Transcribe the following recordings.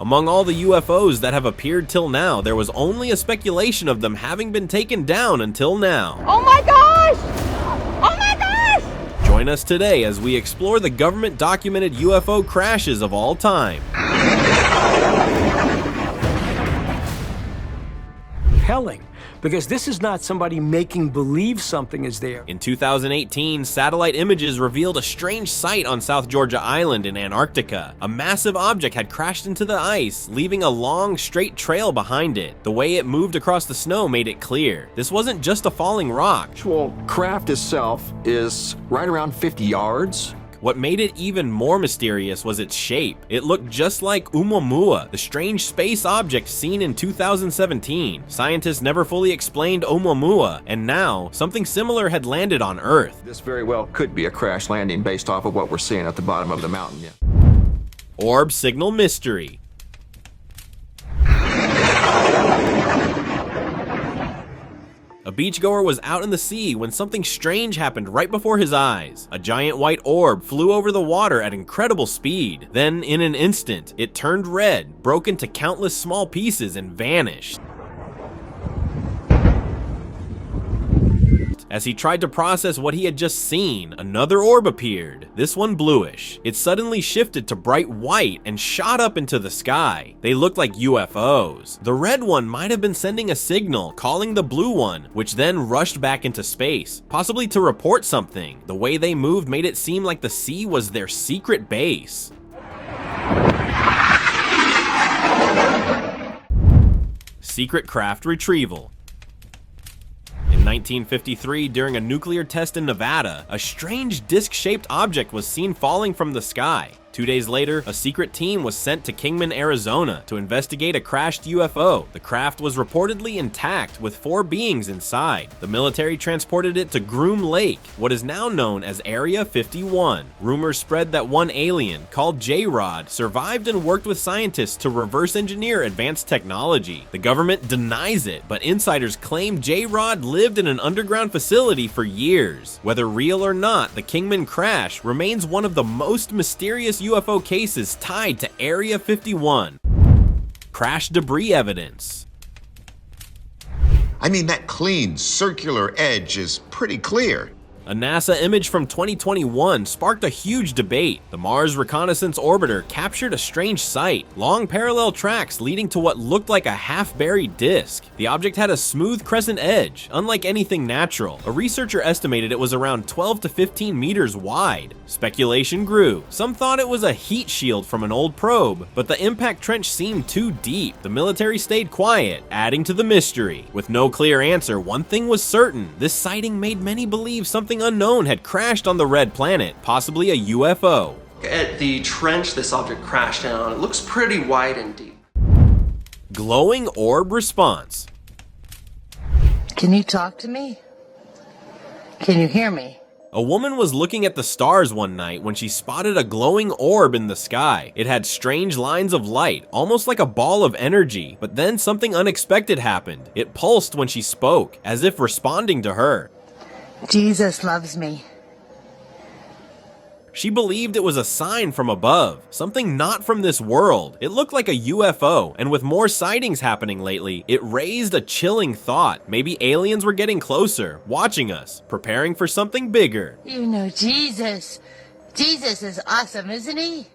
Among all the UFOs that have appeared till now, there was only a speculation of them having been taken down until now. Oh my gosh! Oh my gosh! Join us today as we explore the government-documented UFO crashes of all time. Compelling, because this is not somebody making believe something is there. In 2018, satellite images revealed a strange sight on South Georgia Island in Antarctica. A massive object had crashed into the ice, leaving a long, straight trail behind it. The way it moved across the snow made it clear. This wasn't just a falling rock. The actual craft itself is right around 50 yards. What made it even more mysterious was its shape. It looked just like Oumuamua, the strange space object seen in 2017. Scientists never fully explained Oumuamua, and now something similar had landed on Earth. This very well could be a crash landing based off of what we're seeing at the bottom of the mountain. Yeah. Orb signal mystery. A beachgoer was out in the sea when something strange happened right before his eyes. A giant white orb flew over the water at incredible speed. Then, in an instant, it turned red, broke into countless small pieces, and vanished. As he tried to process what he had just seen, another orb appeared, this one bluish. It suddenly shifted to bright white and shot up into the sky. They looked like UFOs. The red one might have been sending a signal, calling the blue one, which then rushed back into space, possibly to report something. The way they moved made it seem like the sea was their secret base. Secret craft retrieval. In 1953, during a nuclear test in Nevada, a strange disc-shaped object was seen falling from the sky. 2 days later, a secret team was sent to Kingman, Arizona to investigate a crashed UFO. The craft was reportedly intact with 4 beings inside. The military transported it to Groom Lake, what is now known as Area 51. Rumors spread that one alien, called J-Rod, survived and worked with scientists to reverse engineer advanced technology. The government denies it, but insiders claim J-Rod lived in an underground facility for years. Whether real or not, the Kingman crash remains one of the most mysterious UFO cases tied to Area 51. Crash debris evidence. I mean, that clean, circular edge is pretty clear. A NASA image from 2021 sparked a huge debate. The Mars Reconnaissance Orbiter captured a strange sight, long parallel tracks leading to what looked like a half-buried disk. The object had a smooth crescent edge, unlike anything natural. A researcher estimated it was around 12 to 15 meters wide. Speculation grew. Some thought it was a heat shield from an old probe, but the impact trench seemed too deep. The military stayed quiet, adding to the mystery. With no clear answer, one thing was certain. This sighting made many believe something unknown had crashed on the red planet, possibly a UFO. At the trench this object crashed down, it looks pretty wide and deep. Glowing orb response. Can you talk to me? Can you hear me? A woman was looking at the stars one night when she spotted a glowing orb in the sky. It had strange lines of light, almost like a ball of energy, but then something unexpected happened. It pulsed when she spoke, as if responding to her. Jesus loves me. She believed it was a sign from above, something not from this world. It looked like a UFO, and with more sightings happening lately, it raised a chilling thought. Maybe aliens were getting closer, watching us, preparing for something bigger. You know Jesus. Jesus is awesome, isn't he?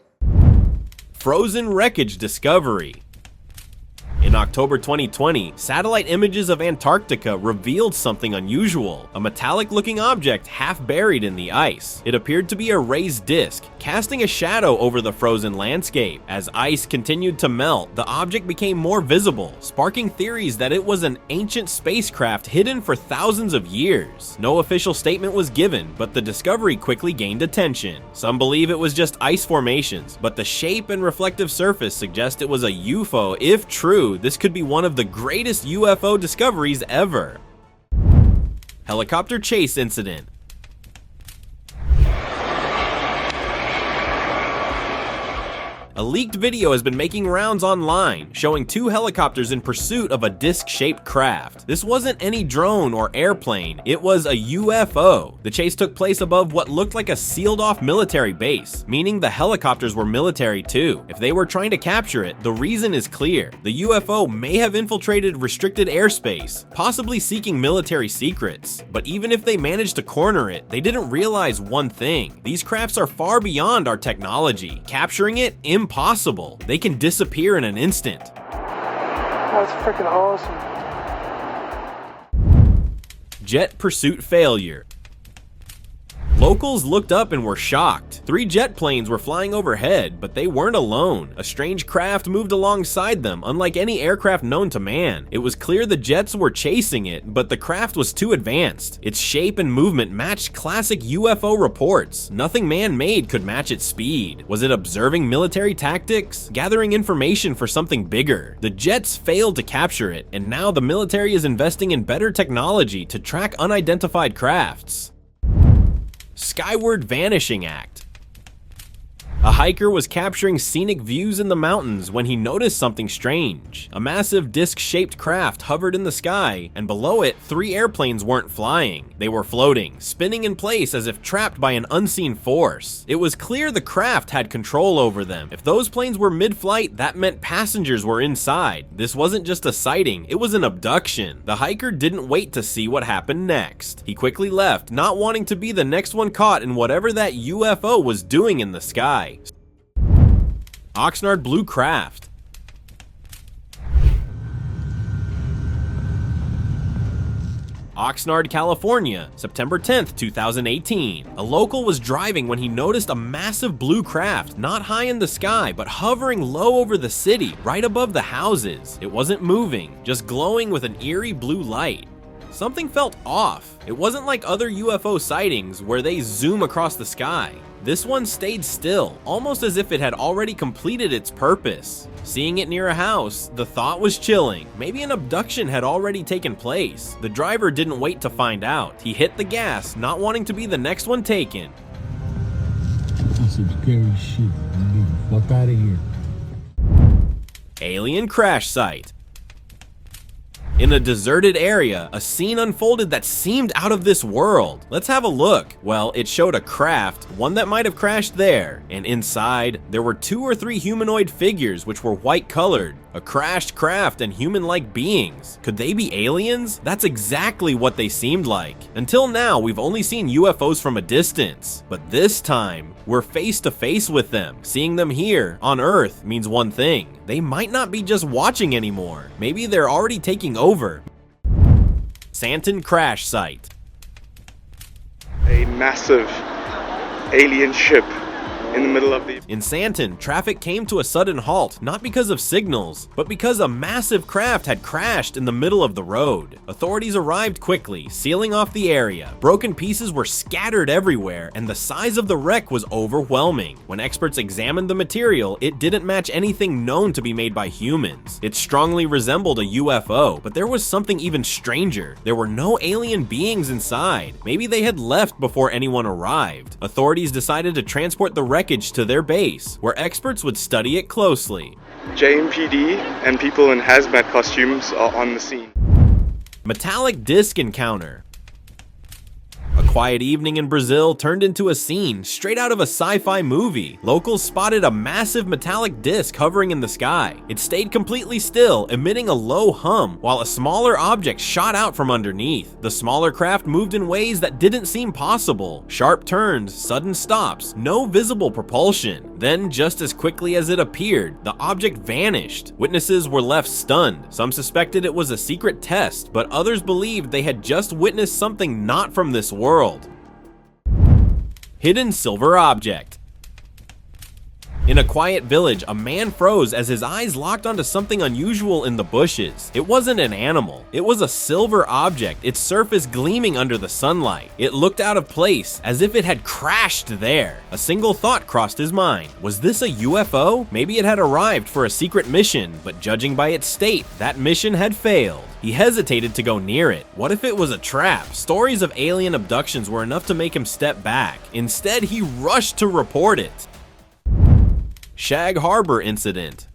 Frozen wreckage discovery. In October 2020, satellite images of Antarctica revealed something unusual, a metallic-looking object half buried in the ice. It appeared to be a raised disc, casting a shadow over the frozen landscape. As ice continued to melt, the object became more visible, sparking theories that it was an ancient spacecraft hidden for thousands of years. No official statement was given, but the discovery quickly gained attention. Some believe it was just ice formations, but the shape and reflective surface suggest it was a UFO. If true, this could be one of the greatest UFO discoveries ever. Helicopter chase incident. A leaked video has been making rounds online, showing 2 helicopters in pursuit of a disc-shaped craft. This wasn't any drone or airplane, it was a UFO. The chase took place above what looked like a sealed-off military base, meaning the helicopters were military too. If they were trying to capture it, the reason is clear. The UFO may have infiltrated restricted airspace, possibly seeking military secrets. But even if they managed to corner it, they didn't realize one thing. These crafts are far beyond our technology. Capturing it, impossible. They can disappear in an instant. That's freaking awesome. Jet pursuit failure. Locals looked up and were shocked. 3 jet planes were flying overhead, but they weren't alone. A strange craft moved alongside them, unlike any aircraft known to man. It was clear the jets were chasing it, but the craft was too advanced. Its shape and movement matched classic UFO reports. Nothing man-made could match its speed. Was it observing military tactics? Gathering information for something bigger? The jets failed to capture it, and now the military is investing in better technology to track unidentified crafts. Skyward Vanishing Act. A hiker was capturing scenic views in the mountains when he noticed something strange. A massive disc-shaped craft hovered in the sky, and below it, 3 airplanes weren't flying. They were floating, spinning in place as if trapped by an unseen force. It was clear the craft had control over them. If those planes were mid-flight, that meant passengers were inside. This wasn't just a sighting, it was an abduction. The hiker didn't wait to see what happened next. He quickly left, not wanting to be the next one caught in whatever that UFO was doing in the sky. Oxnard Blue Craft. Oxnard, California, September 10th, 2018. A local was driving when he noticed a massive blue craft, not high in the sky, but hovering low over the city, right above the houses. It wasn't moving, just glowing with an eerie blue light. Something felt off. It wasn't like other UFO sightings where they zoom across the sky. This one stayed still, almost as if it had already completed its purpose. Seeing it near a house, the thought was chilling. Maybe an abduction had already taken place. The driver didn't wait to find out. He hit the gas, not wanting to be the next one taken. That's some scary shit. Get the fuck out of here. Alien crash site. In a deserted area, a scene unfolded that seemed out of this world. Let's have a look. Well, it showed a craft, one that might have crashed there, and inside, there were 2 or 3 humanoid figures which were white colored. A crashed craft and human-like beings. Could they be aliens? That's exactly what they seemed like. Until now, we've only seen UFOs from a distance, but this time, we're face to face with them. Seeing them here, on Earth, means one thing. They might not be just watching anymore. Maybe they're already taking over. Santon crash site. A massive alien ship in the middle of the... In Santon, traffic came to a sudden halt, not because of signals, but because a massive craft had crashed in the middle of the road. Authorities arrived quickly, sealing off the area. Broken pieces were scattered everywhere, and the size of the wreck was overwhelming. When experts examined the material, it didn't match anything known to be made by humans. It strongly resembled a UFO, but there was something even stranger. There were no alien beings inside. Maybe they had left before anyone arrived. Authorities decided to transport the wreckage to their base, where experts would study it closely. JMPD and people in hazmat costumes are on the scene. Metallic disc encounter. A quiet evening in Brazil turned into a scene straight out of a sci-fi movie. Locals spotted a massive metallic disc hovering in the sky. It stayed completely still, emitting a low hum, while a smaller object shot out from underneath. The smaller craft moved in ways that didn't seem possible. Sharp turns, sudden stops, no visible propulsion. Then, just as quickly as it appeared, the object vanished. Witnesses were left stunned. Some suspected it was a secret test, but others believed they had just witnessed something not from this world. Hidden silver object. In a quiet village, a man froze as his eyes locked onto something unusual in the bushes. It wasn't an animal. It was a silver object, its surface gleaming under the sunlight. It looked out of place, as if it had crashed there. A single thought crossed his mind. Was this a UFO? Maybe it had arrived for a secret mission, but judging by its state, that mission had failed. He hesitated to go near it. What if it was a trap? Stories of alien abductions were enough to make him step back. Instead, he rushed to report it. Shag Harbor incident.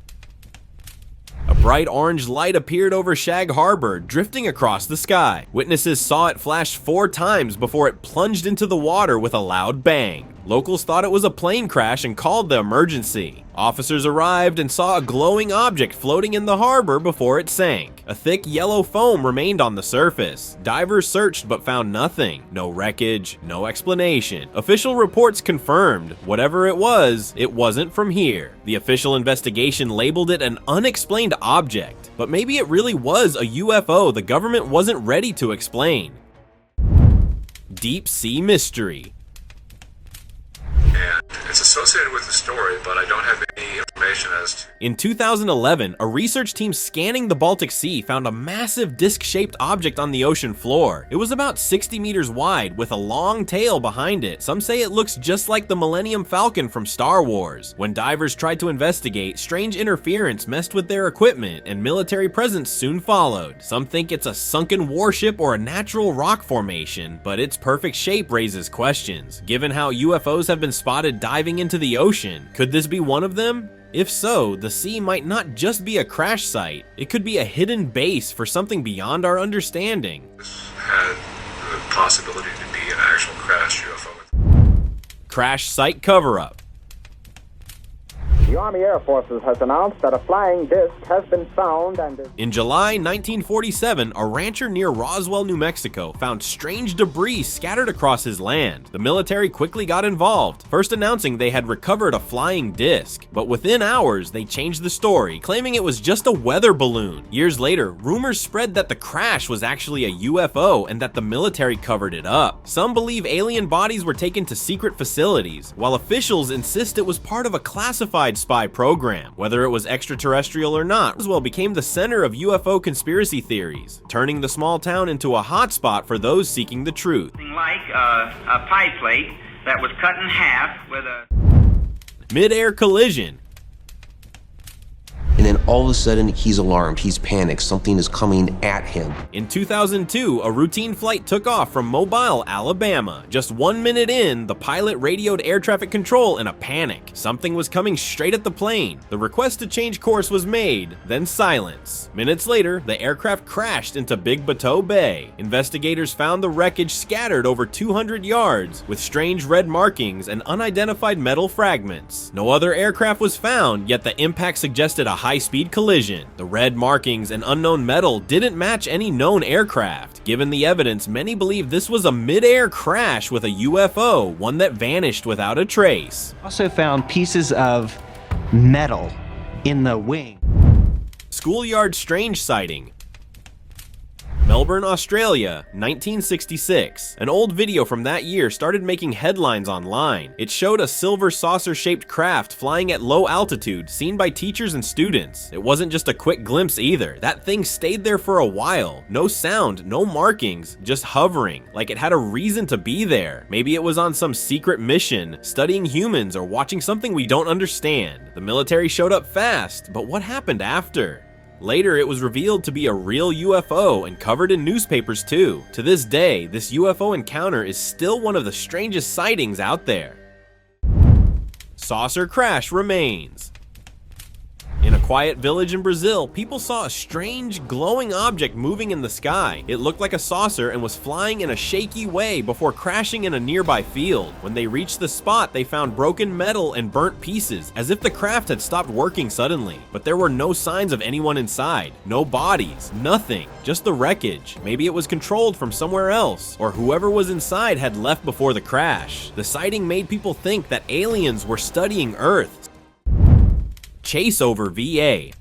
A bright orange light appeared over Shag Harbor, drifting across the sky. Witnesses saw it flash 4 times before it plunged into the water with a loud bang. Locals thought it was a plane crash and called the emergency. Officers arrived and saw a glowing object floating in the harbor before it sank. A thick yellow foam remained on the surface. Divers searched but found nothing. No wreckage, no explanation. Official reports confirmed, whatever it wasn't from here. The official investigation labeled it an unexplained object, but maybe it really was a UFO the government wasn't ready to explain. Deep sea mystery. And it's associated with the story, but I don't have any information as to... In 2011, a research team scanning the Baltic Sea found a massive disc-shaped object on the ocean floor. It was about 60 meters wide with a long tail behind it. Some say it looks just like the Millennium Falcon from Star Wars. When divers tried to investigate, strange interference messed with their equipment and military presence soon followed. Some think it's a sunken warship or a natural rock formation, but its perfect shape raises questions. Given how UFOs have been spotted diving into the ocean, could this be one of them? If so, the sea might not just be a crash site, it could be a hidden base for something beyond our understanding. This had the possibility to be an actual crash UFO. Crash site cover-up. The Army Air Forces has announced that a flying disc has been found and is... In July 1947, a rancher near Roswell, New Mexico found strange debris scattered across his land. The military quickly got involved, first announcing they had recovered a flying disc, but within hours they changed the story, claiming it was just a weather balloon. Years later, rumors spread that the crash was actually a UFO and that the military covered it up. Some believe alien bodies were taken to secret facilities, while officials insist it was part of a classified spy program. Whether it was extraterrestrial or not, Roswell became the center of UFO conspiracy theories, turning the small town into a hotspot for those seeking the truth. Like a pie plate that was cut in half with a Midair collision. And then all of a sudden, he's alarmed, he's panicked, something is coming at him. In 2002, a routine flight took off from Mobile, Alabama. Just 1 minute in, the pilot radioed air traffic control in a panic. Something was coming straight at the plane. The request to change course was made, then silence. Minutes later, the aircraft crashed into Big Bateau Bay. Investigators found the wreckage scattered over 200 yards, with strange red markings and unidentified metal fragments. No other aircraft was found, yet the impact suggested a high-speed collision. The red markings and unknown metal didn't match any known aircraft. Given the evidence, many believe this was a mid-air crash with a UFO, one that vanished without a trace. Also found pieces of metal in the wing. Schoolyard strange sighting. Melbourne, Australia, 1966. An old video from that year started making headlines online. It showed a silver saucer-shaped craft flying at low altitude, seen by teachers and students. It wasn't just a quick glimpse either. That thing stayed there for a while. No sound, no markings, just hovering, like it had a reason to be there. Maybe it was on some secret mission, studying humans or watching something we don't understand. The military showed up fast, but what happened after? Later, it was revealed to be a real UFO and covered in newspapers too. To this day, this UFO encounter is still one of the strangest sightings out there. Saucer crash remains. In a quiet village in Brazil, people saw a strange, glowing object moving in the sky. It looked like a saucer and was flying in a shaky way before crashing in a nearby field. When they reached the spot, they found broken metal and burnt pieces, as if the craft had stopped working suddenly. But there were no signs of anyone inside. No bodies, nothing, just the wreckage. Maybe it was controlled from somewhere else, or whoever was inside had left before the crash. The sighting made people think that aliens were studying Earth. Chase over VA.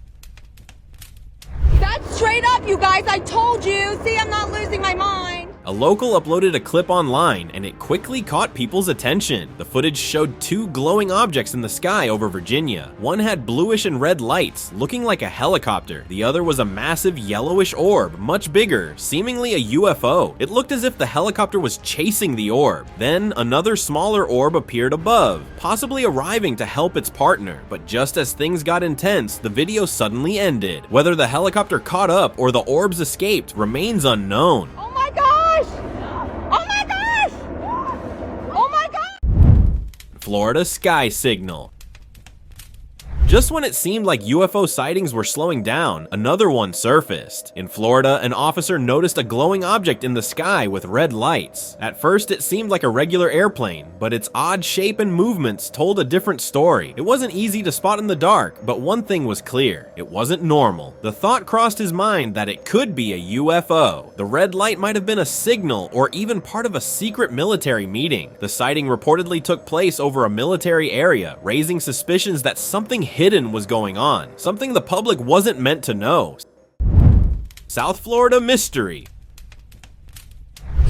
That's straight up, you guys. I told you. See, I'm not losing my mind. A local uploaded a clip online, and it quickly caught people's attention. The footage showed two glowing objects in the sky over Virginia. One had bluish and red lights, looking like a helicopter. The other was a massive yellowish orb, much bigger, seemingly a UFO. It looked as if the helicopter was chasing the orb. Then another smaller orb appeared above, possibly arriving to help its partner. But just as things got intense, the video suddenly ended. Whether the helicopter caught up or the orbs escaped remains unknown. Oh my gosh! Oh my gosh! Oh my gosh! Florida sky signal. Just when it seemed like UFO sightings were slowing down, another one surfaced. In Florida, an officer noticed a glowing object in the sky with red lights. At first, it seemed like a regular airplane, but its odd shape and movements told a different story. It wasn't easy to spot in the dark, but one thing was clear: it wasn't normal. The thought crossed his mind that it could be a UFO. The red light might have been a signal or even part of a secret military meeting. The sighting reportedly took place over a military area, raising suspicions that something hidden was going on, something the public wasn't meant to know. South Florida mystery.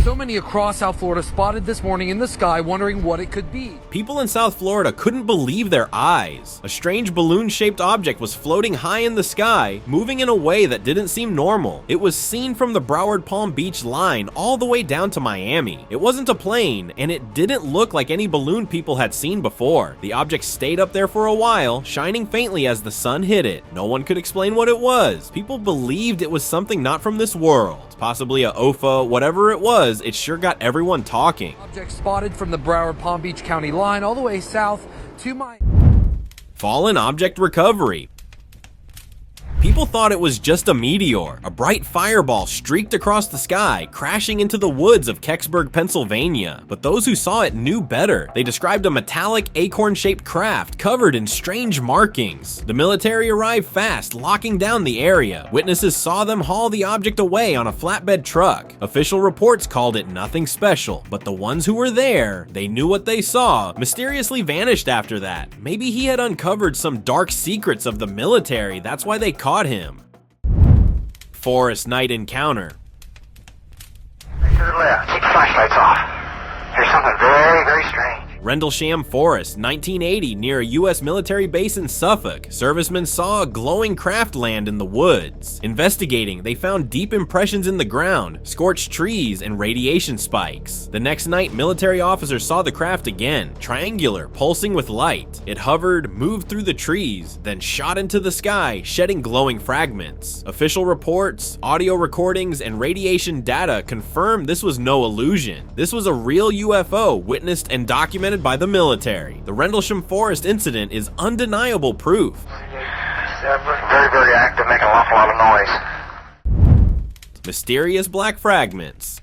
So many across South Florida spotted this morning in the sky wondering what it could be. People in South Florida couldn't believe their eyes. A strange balloon-shaped object was floating high in the sky, moving in a way that didn't seem normal. It was seen from the Broward Palm Beach line all the way down to Miami. It wasn't a plane, and it didn't look like any balloon people had seen before. The object stayed up there for a while, shining faintly as the sun hit it. No one could explain what it was. People believed it was something not from this world, possibly a UFO, whatever it was. It sure got everyone talking. Object spotted from the Broward Palm Beach County line all the way south to Fallen object recovery. People thought it was just a meteor. A bright fireball streaked across the sky, crashing into the woods of Kecksburg, Pennsylvania. But those who saw it knew better. They described a metallic acorn-shaped craft covered in strange markings. The military arrived fast, locking down the area. Witnesses saw them haul the object away on a flatbed truck. Official reports called it nothing special, but the ones who were there, they knew what they saw, mysteriously vanished after that. Maybe he had uncovered some dark secrets of the military, that's why they caught him. Forest night encounter. To the left, take the flashlights off. There's something very, very strange. Rendlesham Forest, 1980, near a U.S. military base in Suffolk. Servicemen saw a glowing craft land in the woods. Investigating, they found deep impressions in the ground, scorched trees, and radiation spikes. The next night, military officers saw the craft again, triangular, pulsing with light. It hovered, moved through the trees, then shot into the sky, shedding glowing fragments. Official reports, audio recordings, and radiation data confirmed this was no illusion. This was a real UFO, witnessed and documented by the military. The Rendlesham Forest incident is undeniable proof. Very, very active, making an awful lot of noise. Mysterious black fragments.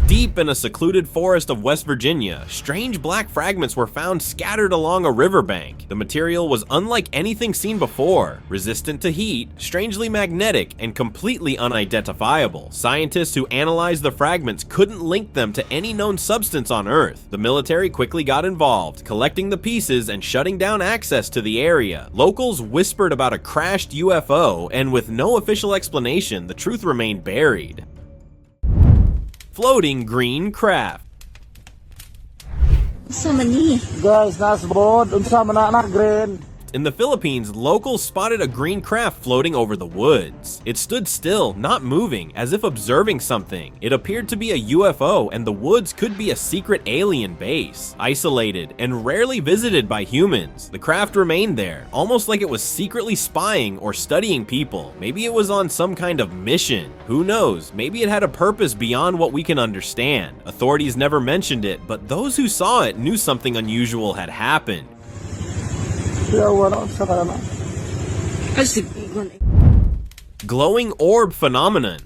Deep in a secluded forest of West Virginia, strange black fragments were found scattered along a riverbank. The material was unlike anything seen before, resistant to heat, strangely magnetic, and completely unidentifiable. Scientists who analyzed the fragments couldn't link them to any known substance on Earth. The military quickly got involved, collecting the pieces and shutting down access to the area. Locals whispered about a crashed UFO, and with no official explanation, the truth remained buried. Floating green craft. In the Philippines, locals spotted a green craft floating over the woods. It stood still, not moving, as if observing something. It appeared to be a UFO, and the woods could be a secret alien base, isolated and rarely visited by humans. The craft remained there, almost like it was secretly spying or studying people. Maybe it was on some kind of mission. Who knows? Maybe it had a purpose beyond what we can understand. Authorities never mentioned it, but those who saw it knew something unusual had happened. Glowing orb phenomenon.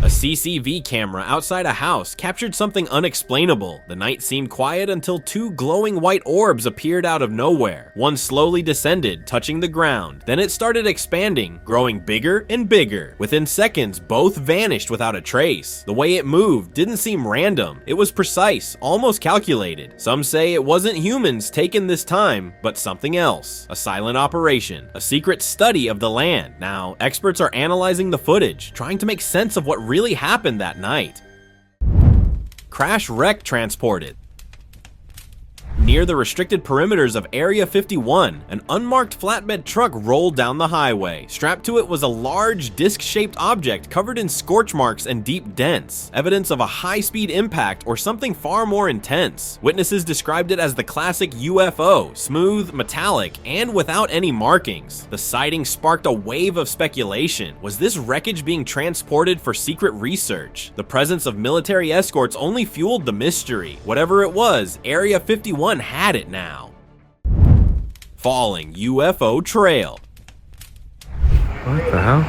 A CCTV camera outside a house captured something unexplainable. The night seemed quiet until two glowing white orbs appeared out of nowhere. One slowly descended, touching the ground. Then it started expanding, growing bigger and bigger. Within seconds, both vanished without a trace. The way it moved didn't seem random. It was precise, almost calculated. Some say it wasn't humans taken this time, but something else. A silent operation, a secret study of the land. Now, experts are analyzing the footage, trying to make sense of what really happened that night. Crash wreck transported. Near the restricted perimeters of Area 51, an unmarked flatbed truck rolled down the highway. Strapped to it was a large, disc-shaped object covered in scorch marks and deep dents, evidence of a high-speed impact or something far more intense. Witnesses described it as the classic UFO, smooth, metallic, and without any markings. The sighting sparked a wave of speculation. Was this wreckage being transported for secret research? The presence of military escorts only fueled the mystery. Whatever it was, Area 51 had it now. falling UFO trail. What the hell?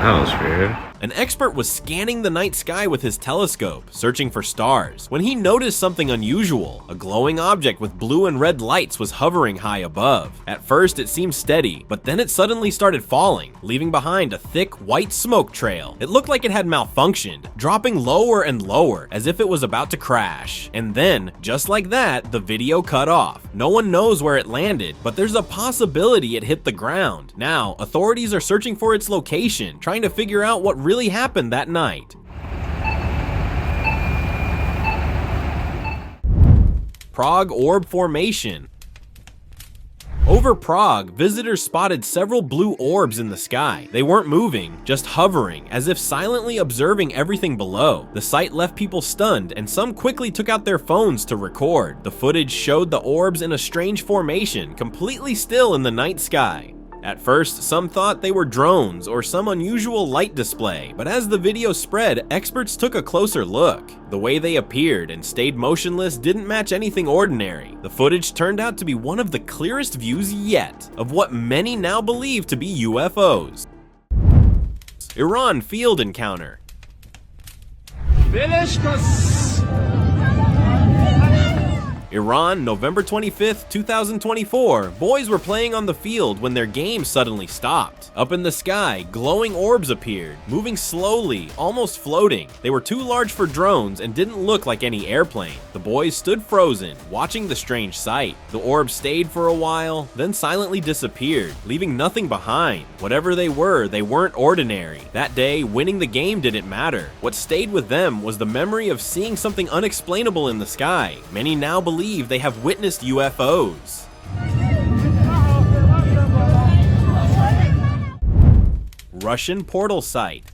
That was weird. An expert was scanning the night sky with his telescope, searching for stars, when he noticed something unusual. A glowing object with blue and red lights was hovering high above. At first it seemed steady, but then it suddenly started falling, leaving behind a thick white smoke trail. It looked like it had malfunctioned, dropping lower and lower as if it was about to crash. And then, just like that, the video cut off. No one knows where it landed, but there's a possibility it hit the ground. Now, authorities are searching for its location, trying to figure out what really happened that night. Prague orb formation. Over Prague, visitors spotted several blue orbs in the sky. They weren't moving, just hovering, as if silently observing everything below. The sight left people stunned, and some quickly took out their phones to record. The footage showed the orbs in a strange formation, completely still in the night sky. At first, some thought they were drones or some unusual light display, but as the video spread, experts took a closer look. The way they appeared and stayed motionless didn't match anything ordinary. The footage turned out to be one of the clearest views yet of what many now believe to be UFOs. Iran field encounter. Iran, November 25th, 2024. Boys were playing on the field when their game suddenly stopped. Up in the sky, glowing orbs appeared, moving slowly, almost floating. They were too large for drones and didn't look like any airplane. The boys stood frozen, watching the strange sight. The orbs stayed for a while, then silently disappeared, leaving nothing behind. Whatever they weren't ordinary. That day, winning the game didn't matter. What stayed with them was the memory of seeing something unexplainable in the sky. Many now believe they have witnessed UFOs. Russian portal site.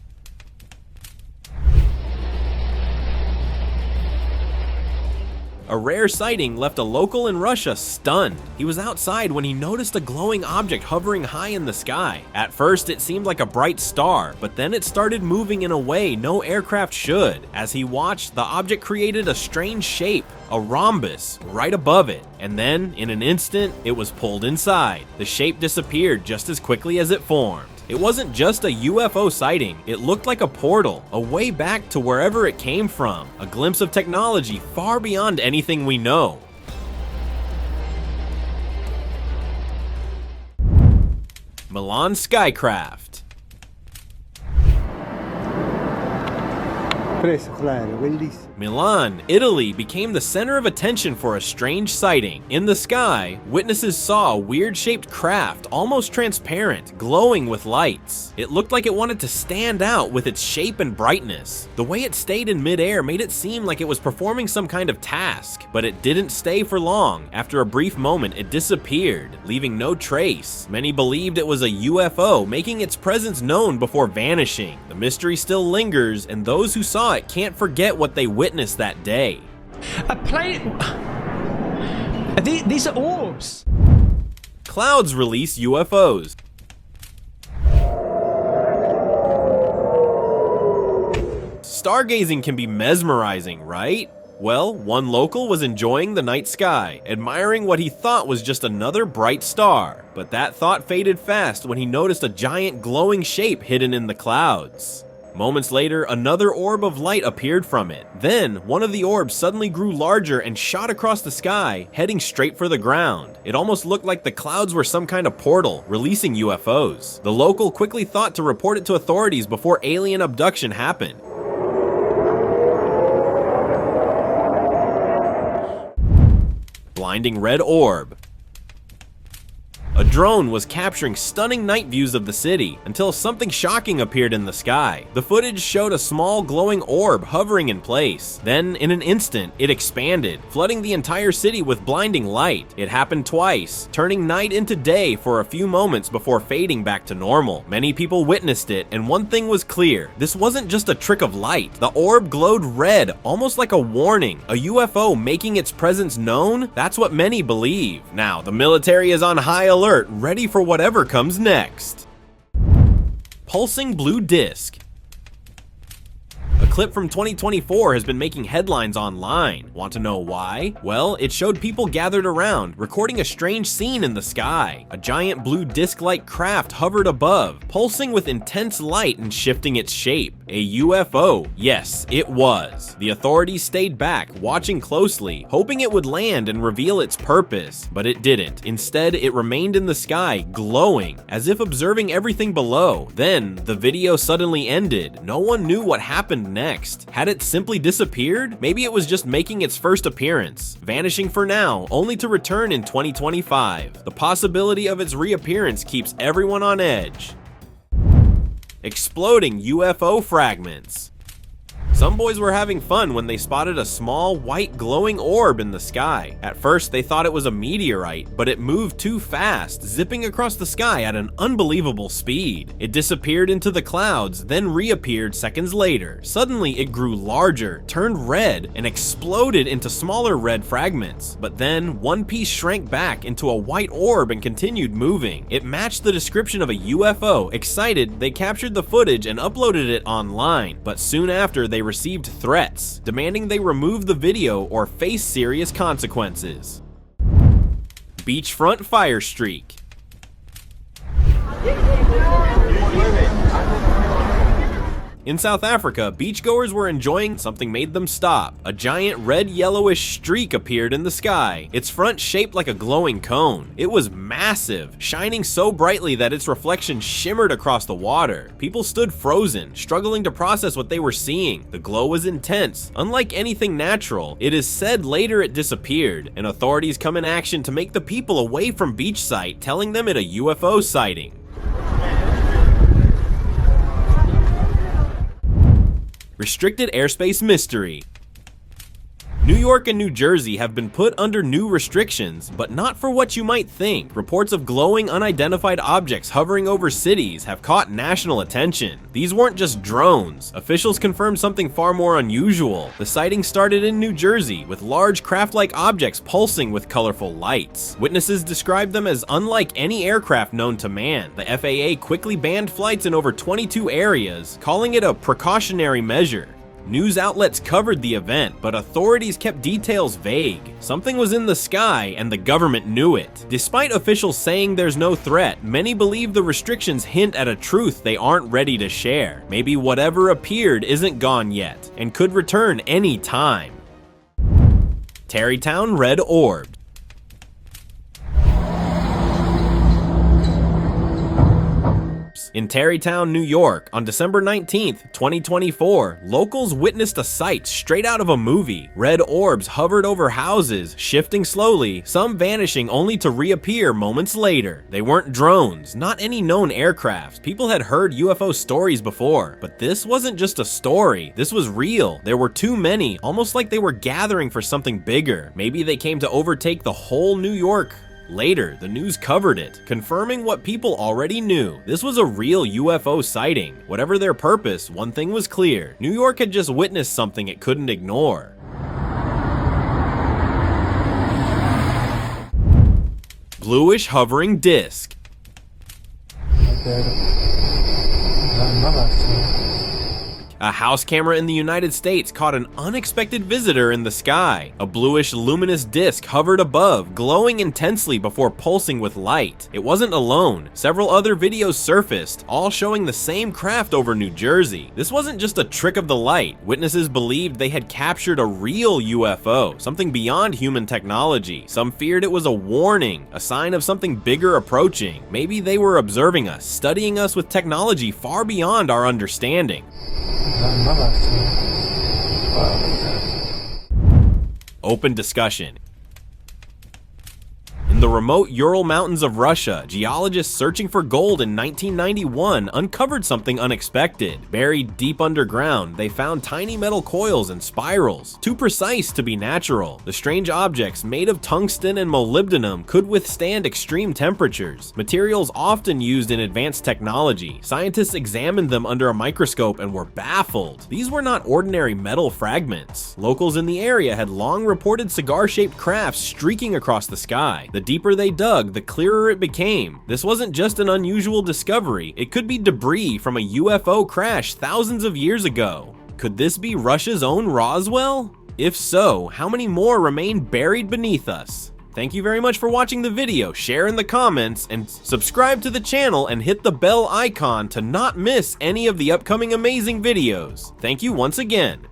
A rare sighting left a local in Russia stunned. He was outside when he noticed a glowing object hovering high in the sky. At first, it seemed like a bright star, but then it started moving in a way no aircraft should. As he watched, the object created a strange shape, a rhombus, right above it. And then, in an instant, it was pulled inside. The shape disappeared just as quickly as it formed. It wasn't just a UFO sighting, it looked like a portal, a way back to wherever it came from, a glimpse of technology far beyond anything we know. Milan skycraft. Milan, Italy became the center of attention for a strange sighting. In the sky, witnesses saw a weird-shaped craft, almost transparent, glowing with lights. It looked like it wanted to stand out with its shape and brightness. The way it stayed in midair made it seem like it was performing some kind of task, but it didn't stay for long. After a brief moment, it disappeared, leaving no trace. Many believed it was a UFO, making its presence known before vanishing. The mystery still lingers, and those who saw it can't forget what they witnessed that day. A plane. These are orbs. Clouds release UFOs. Stargazing can be mesmerizing, right? Well, one local was enjoying the night sky, admiring what he thought was just another bright star. But that thought faded fast when he noticed a giant glowing shape hidden in the clouds. Moments later, another orb of light appeared from it. Then, one of the orbs suddenly grew larger and shot across the sky, heading straight for the ground. It almost looked like the clouds were some kind of portal, releasing UFOs. The local quickly thought to report it to authorities before alien abduction happened. Blinding red orb. A drone was capturing stunning night views of the city until something shocking appeared in the sky. The footage showed a small glowing orb hovering in place. Then, in an instant, it expanded, flooding the entire city with blinding light. It happened twice, turning night into day for a few moments before fading back to normal. Many people witnessed it, and one thing was clear. This wasn't just a trick of light. The orb glowed red, almost like a warning. A UFO making its presence known? That's what many believe. Now, the military is on high alert, ready for whatever comes next. Pulsing blue disc. A clip from 2024 has been making headlines online. Want to know why? Well, it showed people gathered around, recording a strange scene in the sky. A giant blue disc-like craft hovered above, pulsing with intense light and shifting its shape. A UFO. Yes, it was. The authorities stayed back, watching closely, hoping it would land and reveal its purpose, but it didn't. Instead, it remained in the sky, glowing, as if observing everything below. Then, the video suddenly ended. No one knew what happened next. Had it simply disappeared? Maybe it was just making its first appearance, vanishing for now, only to return in 2025. The possibility of its reappearance keeps everyone on edge. Exploding UFO fragments. Some boys were having fun when they spotted a small, white, glowing orb in the sky. At first, they thought it was a meteorite, but it moved too fast, zipping across the sky at an unbelievable speed. It disappeared into the clouds, then reappeared seconds later. Suddenly, it grew larger, turned red, and exploded into smaller red fragments. But then, one piece shrank back into a white orb and continued moving. It matched the description of a UFO. Excited, they captured the footage and uploaded it online, but soon after, they received threats, demanding they remove the video or face serious consequences. Beachfront fire streak. In South Africa, beachgoers were enjoying something made them stop. A giant red-yellowish streak appeared in the sky, its front shaped like a glowing cone. It was massive, shining so brightly that its reflection shimmered across the water. People stood frozen, struggling to process what they were seeing. The glow was intense, unlike anything natural. It is said later it disappeared, and authorities come in action to make the people away from beach site, telling them it a UFO sighting. Restricted airspace mystery. New York and New Jersey have been put under new restrictions, but not for what you might think. Reports of glowing unidentified objects hovering over cities have caught national attention. These weren't just drones. Officials confirmed something far more unusual. The sighting started in New Jersey, with large craft-like objects pulsing with colorful lights. Witnesses described them as unlike any aircraft known to man. The FAA quickly banned flights in over 22 areas, calling it a precautionary measure. News outlets covered the event, but authorities kept details vague. Something was in the sky, and the government knew it. Despite officials saying there's no threat, many believe the restrictions hint at a truth they aren't ready to share. Maybe whatever appeared isn't gone yet, and could return any time. Tarrytown red orb. In Tarrytown, New York, on December 19th, 2024, locals witnessed a sight straight out of a movie. Red orbs hovered over houses, shifting slowly, some vanishing only to reappear moments later. They weren't drones, not any known aircraft. People had heard UFO stories before, but this wasn't just a story. This was real. There were too many, almost like they were gathering for something bigger. Maybe they came to overtake the whole New York. Later, the news covered it, confirming what people already knew. This was a real UFO sighting. Whatever their purpose, one thing was clear. New York had just witnessed something it couldn't ignore. Bluish hovering disc. A house camera in the United States caught an unexpected visitor in the sky. A bluish luminous disc hovered above, glowing intensely before pulsing with light. It wasn't alone. Several other videos surfaced, all showing the same craft over New Jersey. This wasn't just a trick of the light. Witnesses believed they had captured a real UFO, something beyond human technology. Some feared it was a warning, a sign of something bigger approaching. Maybe they were observing us, studying us with technology far beyond our understanding. Open discussion. In the remote Ural Mountains of Russia, geologists searching for gold in 1991 uncovered something unexpected. Buried deep underground, they found tiny metal coils and spirals, too precise to be natural. The strange objects, made of tungsten and molybdenum, could withstand extreme temperatures, materials often used in advanced technology. Scientists examined them under a microscope and were baffled. These were not ordinary metal fragments. Locals in the area had long reported cigar-shaped crafts streaking across the sky. The deeper they dug, the clearer it became. This wasn't just an unusual discovery, it could be debris from a UFO crash thousands of years ago. Could this be Russia's own Roswell? If so, how many more remain buried beneath us? Thank you very much for watching the video, share in the comments, and subscribe to the channel and hit the bell icon to not miss any of the upcoming amazing videos. Thank you once again.